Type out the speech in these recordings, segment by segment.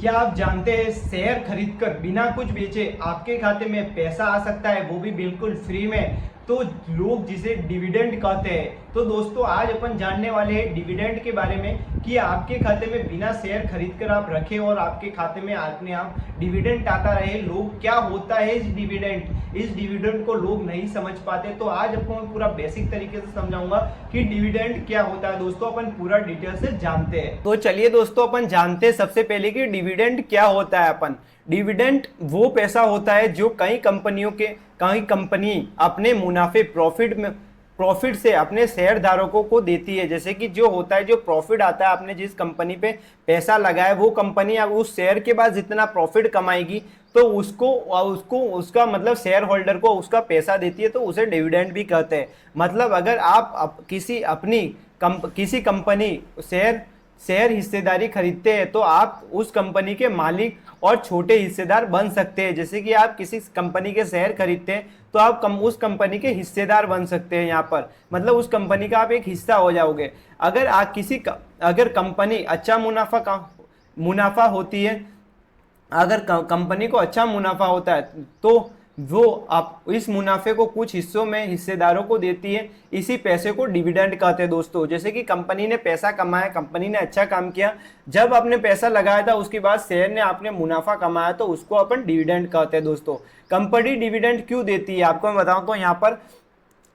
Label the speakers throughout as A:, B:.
A: क्या आप जानते हैं शेयर खरीदकर बिना कुछ बेचे आपके खाते में पैसा आ सकता है, वो भी बिल्कुल फ्री में। तो लोग जिसे डिविडेंड कहते हैं। तो दोस्तों आज अपन जानने वाले हैं डिविडेंड के बारे में कि आपके खाते में बिना शेयर खरीदकर आप रखें और आपके खाते में अपने आप डिविडेंड आता रहे। लोग क्या होता है इस डिविडेंड को लोग नहीं समझ पाते। तो आज आपको मैं पूरा बेसिक तरीके से समझाऊंगा कि डिविडेंड क्या होता है। दोस्तों अपन पूरा डिटेल से जानते हैं। तो चलिए दोस्तों अपन जानते हैं सबसे पहले कि डिविडेंड क्या होता है। अपन डिविडेंड वो पैसा होता है जो कई कंपनी अपने मुनाफे प्रॉफिट से अपने शेयर धारकों को देती है। जैसे कि जो होता है, जो प्रॉफिट आता है, आपने जिस कंपनी पे पैसा लगाया वो कंपनी अब उस शेयर के बाद जितना प्रॉफिट कमाएगी तो उसका मतलब शेयर होल्डर को उसका पैसा देती है, तो उसे डिविडेंड भी कहते हैं। मतलब अगर आप किसी कंपनी शेयर हिस्सेदारी खरीदते हैं तो आप उस कंपनी के मालिक और छोटे हिस्सेदार बन सकते हैं। जैसे कि आप किसी कंपनी के शेयर खरीदते हैं तो आप उस कंपनी के हिस्सेदार बन सकते हैं। यहाँ पर मतलब उस कंपनी का आप एक हिस्सा हो जाओगे। अगर कंपनी अच्छा मुनाफा होती है, अगर कंपनी को अच्छा मुनाफा होता है तो वो आप इस मुनाफे को कुछ हिस्सों में हिस्सेदारों को देती है। इसी पैसे को डिविडेंड कहते हैं दोस्तों। जैसे कि कंपनी ने पैसा कमाया, कंपनी ने अच्छा काम किया, जब आपने पैसा लगाया था उसके बाद शेयर ने आपने मुनाफा कमाया तो उसको अपन डिविडेंड कहते हैं दोस्तों। कंपनी डिविडेंड क्यों देती है आपको मैं बताऊं तो यहाँ पर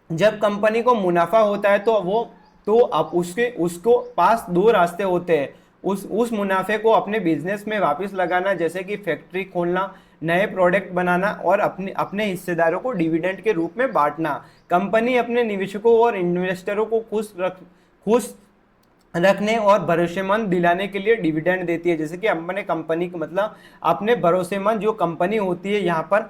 A: जब कंपनी को मुनाफा होता है तो आप उसको पास दो रास्ते होते हैं उस मुनाफे को अपने बिजनेस में वापस लगाना, जैसे कि फैक्ट्री खोलना, नए प्रोडक्ट बनाना और अपने हिस्सेदारों को डिविडेंड के रूप में बांटना। कंपनी अपने निवेशकों और इन्वेस्टरों को खुश रखने और भरोसेमंद दिलाने के लिए डिविडेंड देती है। जैसे कि अपने कंपनी को मतलब अपने भरोसेमंद जो कंपनी होती है, यहाँ पर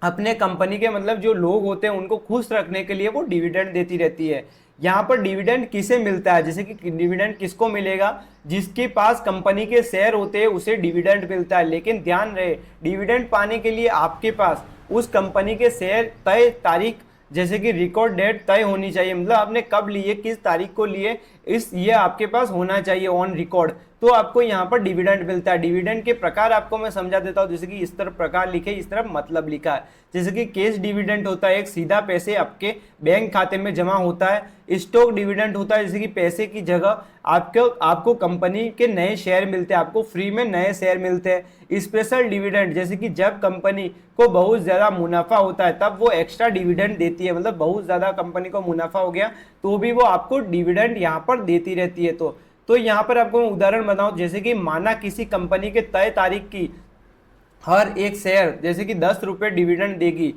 A: अपने कंपनी के मतलब जो लोग होते हैं उनको खुश रखने के लिए वो डिविडेंड देती रहती है। यहाँ पर डिविडेंड किसे मिलता है, जैसे कि डिविडेंड किसको मिलेगा, जिसके पास कंपनी के शेयर होते हैं उसे डिविडेंड मिलता है। लेकिन ध्यान रहे, डिविडेंड पाने के लिए आपके पास उस कंपनी के शेयर तय तारीख, जैसे कि रिकॉर्ड डेट तय होनी चाहिए। मतलब आपने कब लिए, किस तारीख को लिए, ये आपके पास होना चाहिए ऑन रिकॉर्ड, तो आपको यहाँ पर डिविडेंड मिलता है। डिविडेंड के प्रकार आपको मैं समझा देता हूँ। जैसे कि इस तरफ प्रकार लिखे, इस तरफ मतलब लिखा है। जैसे कि कैश डिविडेंड होता है, एक सीधा पैसे आपके बैंक खाते में जमा होता है। स्टॉक डिविडेंड होता है, जैसे कि पैसे की जगह आपको कंपनी के नए शेयर मिलते हैं, आपको फ्री में नए शेयर मिलते हैं। स्पेशल डिविडेंड, जैसे कि जब कंपनी को बहुत ज़्यादा मुनाफा होता है तब वो एक्स्ट्रा डिविडेंड देती है। मतलब बहुत ज़्यादा कंपनी को मुनाफा हो गया तो भी वो आपको डिविडेंड यहाँ पर देती रहती है। तो यहाँ पर आपको मैं उदाहरण बताऊं, जैसे कि माना किसी कंपनी के तय तारीख की हर एक शेयर जैसे कि 10 रुपये डिविडेंड देगी,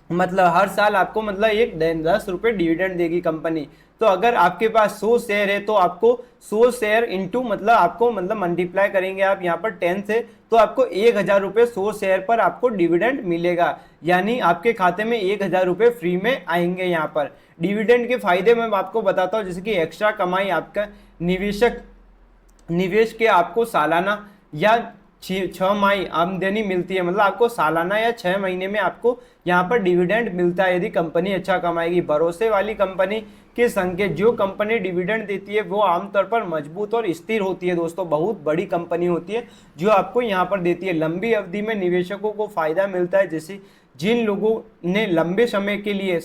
A: मतलब हर साल आपको मतलब एक 10 रुपये डिविडेंड देगी कंपनी। तो अगर आपके पास 100 शेयर है तो आपको 100 शेयर इंटू मतलब आपको मतलब मल्टीप्लाई करेंगे आप यहाँ पर 10 से, तो आपको 1000 रुपये 100 शेयर पर आपको डिविडेंड मिलेगा। यानी आपके खाते में 1000 रुपये फ्री में आएंगे। यहाँ पर डिविडेंड के फायदे मैं आपको बताता हूँ। जैसे कि एक्स्ट्रा कमाई, आपका निवेश के आपको सालाना या 6 माही आमदनी मिलती है। मतलब आपको सालाना या 6 महीने में आपको यहाँ पर डिविडेंड मिलता है यदि कंपनी अच्छा कमाएगी। भरोसे वाली कंपनी के संकेत, जो कंपनी डिविडेंड देती है वो आमतौर पर मजबूत और स्थिर होती है दोस्तों। बहुत बड़ी कंपनी होती है जो आपको यहाँ पर देती है। लंबी अवधि में निवेशकों को फायदा मिलता है, जैसे जिन लोगों ने लंबे समय के लिए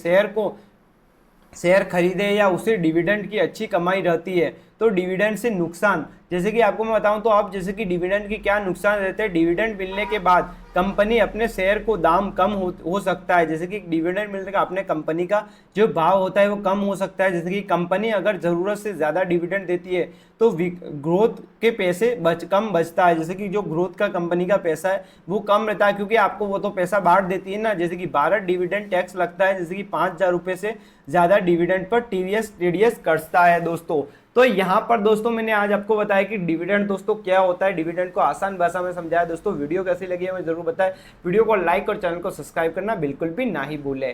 A: शेयर खरीदे या उसे डिविडेंड की अच्छी कमाई रहती है। तो डिविडेंड से नुकसान, जैसे कि आपको मैं बताऊं तो आप जैसे कि डिविडेंड की क्या नुकसान रहते हैं। डिविडेंड मिलने के बाद कंपनी अपने शेयर को दाम कम हो सकता है। जैसे कि डिविडेंड मिलने का अपने कंपनी का जो भाव होता है वो कम हो सकता है। जैसे कि कंपनी अगर ज़रूरत से ज़्यादा डिविडेंड देती है तो ग्रोथ के पैसे कम बचता है। जैसे कि जो ग्रोथ का कंपनी का पैसा है वो कम रहता है, क्योंकि आपको वो तो पैसा बांट देती है ना। जैसे कि 12 डिविडेंड टैक्स लगता है, जैसे कि 5000 रुपये से ज़्यादा डिविडेंड पर टीडीएस कटता है दोस्तों। तो यहाँ पर दोस्तों मैंने आज आपको बताया कि डिविडेंड दोस्तों क्या होता है। डिविडेंड को आसान भाषा में समझाया दोस्तों। वीडियो कैसी लगी है मुझे जरूर बताएं। वीडियो को लाइक और चैनल को सब्सक्राइब करना बिल्कुल भी ना ही भूलें।